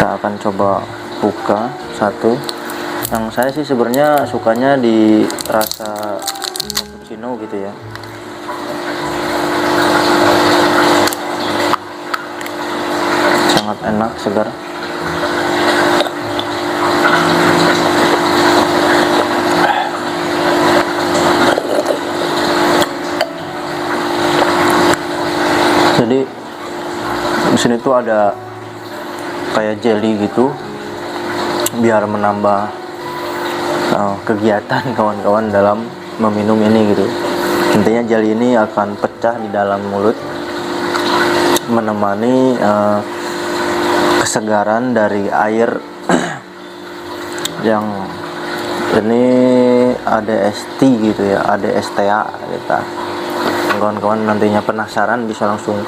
kita akan coba buka satu. Yang saya sih sebenarnya sukanya di rasa cappuccino gitu ya. Sangat enak, segar. Jadi di sini tuh ada kayak jelly gitu, biar menambah kegiatan kawan-kawan dalam meminum ini gitu. Intinya jelly ini akan pecah di dalam mulut, menemani kesegaran dari air yang ini ada ST gitu ya, ada STA gitu. Kawan-kawan nantinya penasaran bisa langsung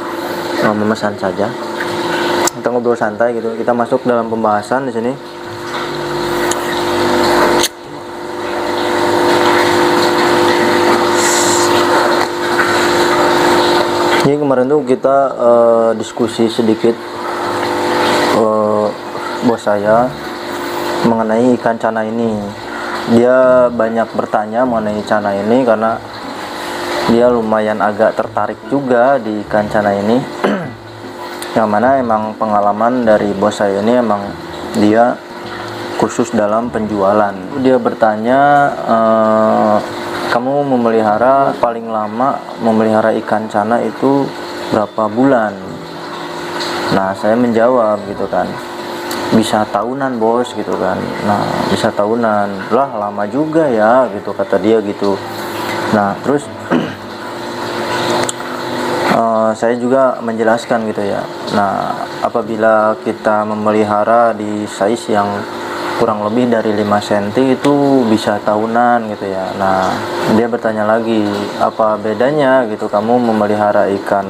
memesan saja. Kita ngobrol santai gitu. Kita masuk dalam pembahasan di sini. Ini kemarin tuh kita diskusi sedikit bos saya mengenai ikan cana ini. Dia banyak bertanya mengenai cana ini karena dia lumayan agak tertarik juga di ikan cana ini. Yang mana emang pengalaman dari bos saya ini emang dia khusus dalam penjualan. Dia bertanya, kamu memelihara paling lama memelihara ikan cana itu berapa bulan? Nah, saya menjawab gitu kan, bisa tahunan bos gitu kan. Nah, bisa tahunan lah, lama juga ya gitu kata dia gitu. Nah, terus saya juga menjelaskan gitu ya. Nah, apabila kita memelihara di size yang kurang lebih dari 5 cm itu bisa tahunan gitu ya. Nah, dia bertanya lagi, apa bedanya gitu kamu memelihara ikan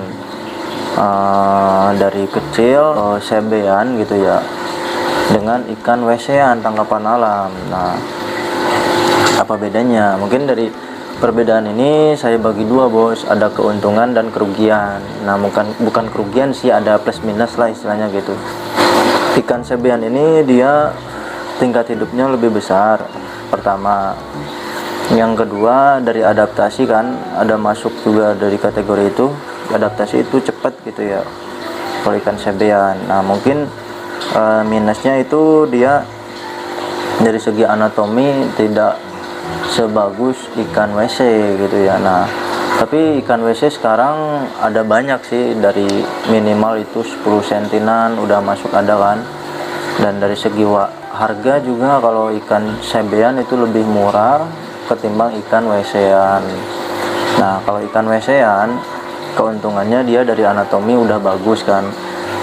dari kecil sebean gitu ya, dengan ikan WC-an tangkapan alam. Nah, apa bedanya? Mungkin dari perbedaan ini saya bagi dua bos, ada keuntungan dan kerugian. Nah, bukan kerugian sih, ada plus minus lah istilahnya gitu. Ikan sebean ini dia tingkat hidupnya lebih besar, pertama. Yang kedua dari adaptasi kan, ada masuk juga dari kategori itu, adaptasi itu cepat gitu ya kalau ikan sebean. Nah, mungkin minusnya itu dia dari segi anatomi tidak sebagus ikan WC gitu ya. Nah, tapi ikan WC sekarang ada banyak sih, dari minimal itu 10 sentinan udah masuk ada kan. Dan dari segi harga juga kalau ikan sebean itu lebih murah ketimbang ikan WC-an. Nah, kalau ikan WC-an keuntungannya dia dari anatomi udah bagus kan,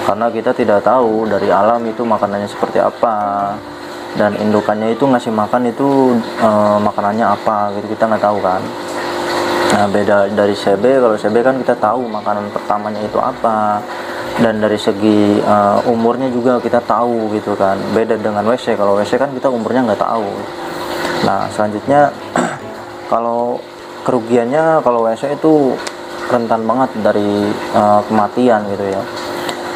karena kita tidak tahu dari alam itu makanannya seperti apa, dan indukannya itu ngasih makan itu makanannya apa gitu, kita nggak tahu kan. Nah, beda dari CB. Kalau CB kan kita tahu makanan pertamanya itu apa, dan dari segi umurnya juga kita tahu gitu kan. Beda dengan WC. Kalau WC kan kita umurnya nggak tahu. Nah, selanjutnya kalau kerugiannya, kalau WC itu rentan banget dari kematian gitu ya.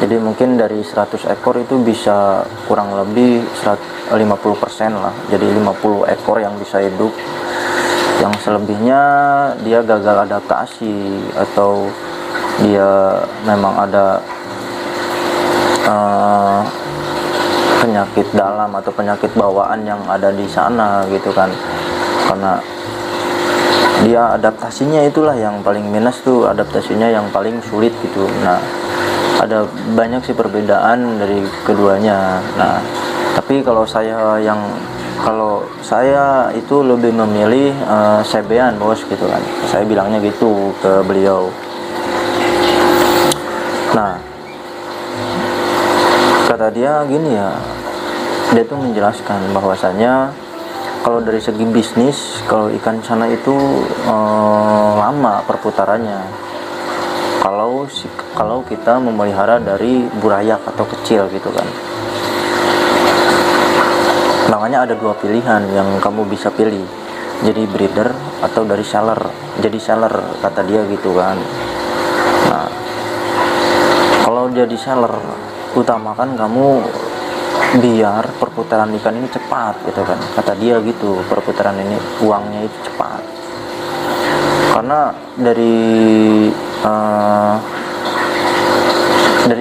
Jadi mungkin dari 100 ekor itu bisa kurang lebih 50% lah. Jadi 50 ekor yang bisa hidup. Yang selebihnya dia gagal adaptasi, atau dia memang ada penyakit dalam atau penyakit bawaan yang ada di sana gitu kan. Karena dia adaptasinya itulah yang paling minus tuh, adaptasinya yang paling sulit gitu. Nah, ada banyak sih perbedaan dari keduanya. Nah, tapi kalau saya itu lebih memilih sebean bos gitu kan. Saya bilangnya gitu ke beliau. Nah, kata dia gini ya, dia tuh menjelaskan bahwasanya kalau dari segi bisnis, kalau ikan cana itu lama perputarannya. Kalau kita memelihara dari burayak atau kecil gitu kan. Makanya ada dua pilihan yang kamu bisa pilih, jadi breeder atau dari seller. Jadi seller kata dia gitu kan. Nah, kalau jadi seller, utamakan kamu biar perputaran ikan ini cepat gitu kan, kata dia gitu, perputaran ini uangnya itu cepat. Karena dari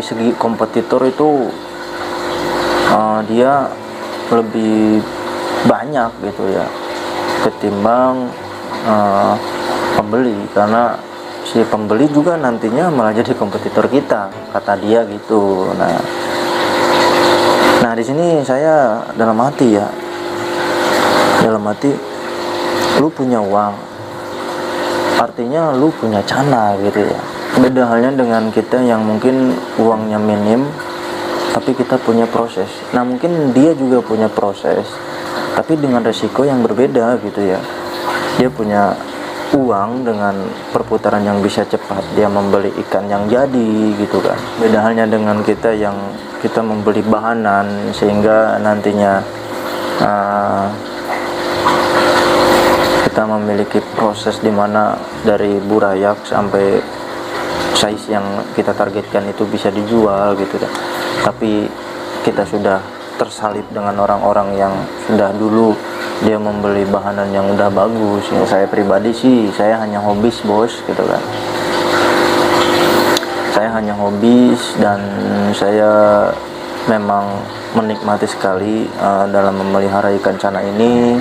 segi kompetitor itu dia lebih banyak gitu ya ketimbang pembeli, karena si pembeli juga nantinya malah jadi kompetitor kita, kata dia gitu. Nah di sini saya dalam hati, lu punya uang, artinya lu punya cana gitu ya. Beda halnya dengan kita yang mungkin uangnya minim tapi kita punya proses. Nah mungkin dia juga punya proses tapi dengan resiko yang berbeda gitu ya. Dia punya uang dengan perputaran yang bisa cepat, dia membeli ikan yang jadi gitu kan. Beda halnya dengan kita yang kita membeli bahanan sehingga nantinya kita memiliki proses dimana dari burayak sampai size yang kita targetkan itu bisa dijual gitu kan. Tapi kita sudah tersalip dengan orang-orang yang sudah dulu dia membeli bahanan yang udah bagus. Ya, saya pribadi sih saya hanya hobis bos gitu kan. Saya hanya hobis dan saya memang menikmati sekali dalam memelihara ikan cana ini,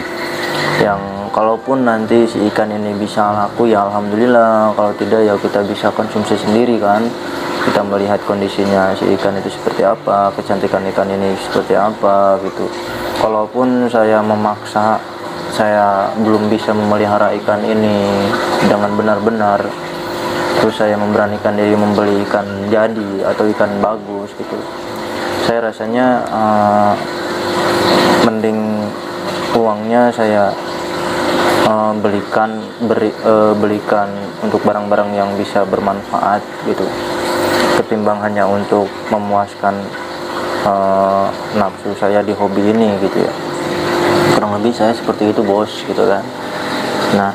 yang kalaupun nanti si ikan ini bisa laku ya alhamdulillah, kalau tidak ya kita bisa konsumsi sendiri kan. Kita melihat kondisinya si ikan itu seperti apa, kecantikan ikan ini seperti apa gitu. Kalaupun saya memaksa, saya belum bisa memelihara ikan ini dengan benar-benar, terus saya memberanikan diri membeli ikan jadi atau ikan bagus gitu, saya rasanya mending uangnya saya belikan untuk barang-barang yang bisa bermanfaat gitu, ketimbang hanya untuk memuaskan nafsu saya di hobi ini gitu ya. Kurang lebih saya seperti itu bos gitu kan. Nah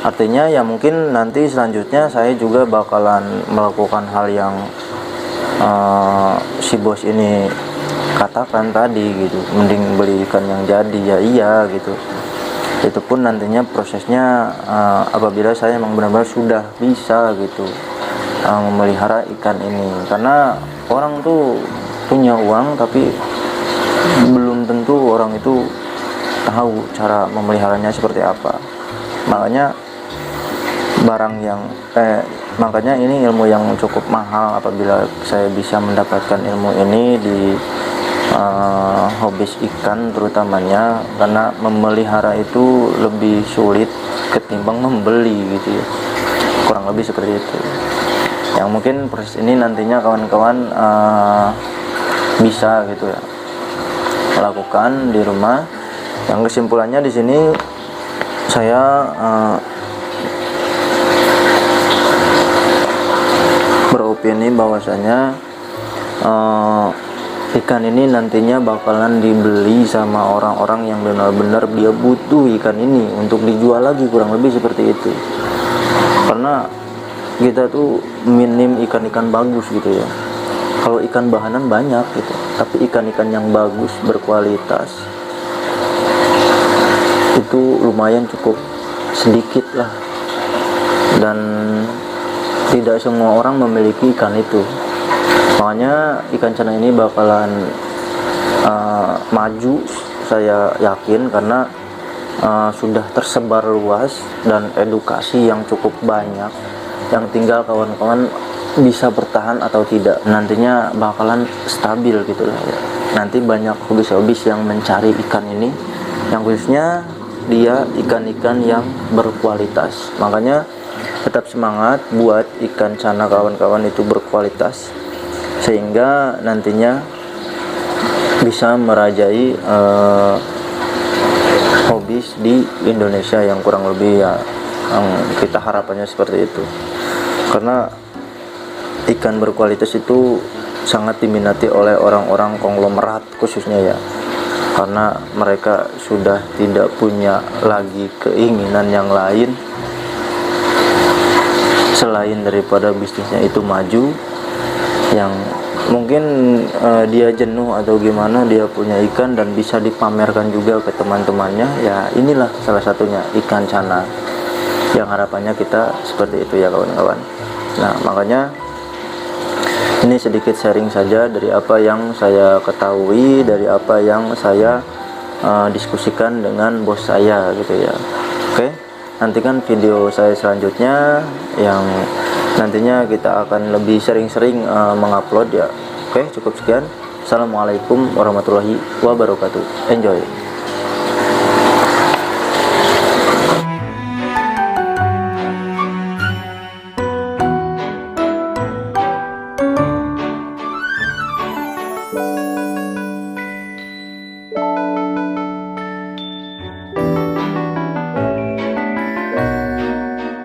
artinya ya mungkin nanti selanjutnya saya juga bakalan melakukan hal yang si bos ini katakan tadi gitu, mending beli ikan yang jadi ya iya gitu. Itu pun nantinya prosesnya apabila saya memang benar-benar sudah bisa gitu memelihara ikan ini. Karena orang tuh punya uang tapi belum tentu orang itu tahu cara memeliharanya seperti apa. Makanya makanya ini ilmu yang cukup mahal apabila saya bisa mendapatkan ilmu ini di hobis ikan terutamanya, karena memelihara itu lebih sulit ketimbang membeli gitu ya. Kurang lebih seperti itu. Yang mungkin proses ini nantinya kawan-kawan bisa gitu ya lakukan di rumah. Yang kesimpulannya di sini saya beropini bahwasanya ikan ini nantinya bakalan dibeli sama orang-orang yang benar-benar dia butuh ikan ini untuk dijual lagi, kurang lebih seperti itu. Karena kita tuh minim ikan-ikan bagus gitu ya. Kalau ikan bahanan banyak gitu, tapi ikan-ikan yang bagus berkualitas itu lumayan cukup sedikit lah, dan tidak semua orang memiliki ikan itu. Makanya ikan cana ini bakalan maju, saya yakin, karena sudah tersebar luas dan edukasi yang cukup banyak. Yang tinggal kawan-kawan bisa bertahan atau tidak, nantinya bakalan stabil gitu lah ya. Nanti banyak hobis-hobis yang mencari ikan ini, yang khususnya dia ikan-ikan yang berkualitas. Makanya tetap semangat buat ikan cana kawan-kawan itu berkualitas, sehingga nantinya bisa merajai hobis di Indonesia yang kurang lebih ya, yang kita harapannya seperti itu. Karena ikan berkualitas itu sangat diminati oleh orang-orang konglomerat khususnya ya, karena mereka sudah tidak punya lagi keinginan yang lain selain daripada bisnisnya itu maju, yang mungkin dia jenuh atau gimana, dia punya ikan dan bisa dipamerkan juga ke teman-temannya, ya inilah salah satunya ikan cana yang harapannya kita seperti itu ya kawan-kawan. Nah makanya ini sedikit sharing saja dari apa yang saya ketahui, dari apa yang saya diskusikan dengan bos saya gitu ya. Oke, nantikan video saya selanjutnya yang nantinya kita akan lebih sering-sering mengupload ya. Oke, cukup sekian. Assalamualaikum warahmatullahi wabarakatuh. Enjoy.